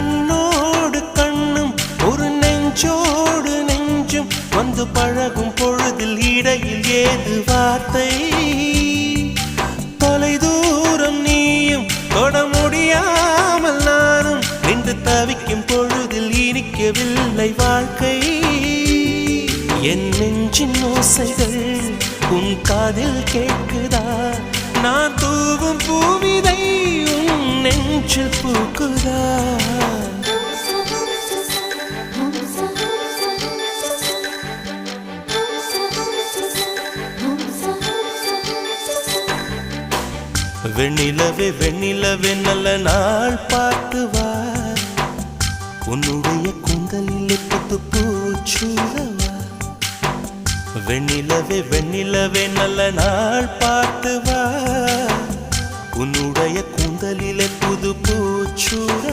கண்ணோடு கண்ணும் ஒரு நெஞ்சோடு நெஞ்சும் வந்து பழகும் பொழுதில் இடையில் ஏது வார்த்தை தொலை தூரம் நீயும் தொட முடியாமல் நானும் நின்று தவிக்கும் பொழுதில் இனிக்கவில்லை வாழ்க்கை என் நெஞ்சின் ஓசைகள் உன் காதில் கேட்குதா நான் தூவும் பூவிதை உன் நெஞ்சில் பூக்குதா வெண்ணிலவே வெண்ணிலவே நல்ல நாள் பார்த்து வா உன்னுடைய கூந்தலில் புத்து பூச்சூடவா வெண்ணிலவே வெண்ணிலவே நல்ல நாள் பார்த்து வா உன்னுடைய கூந்தலில் புது பூச்சூட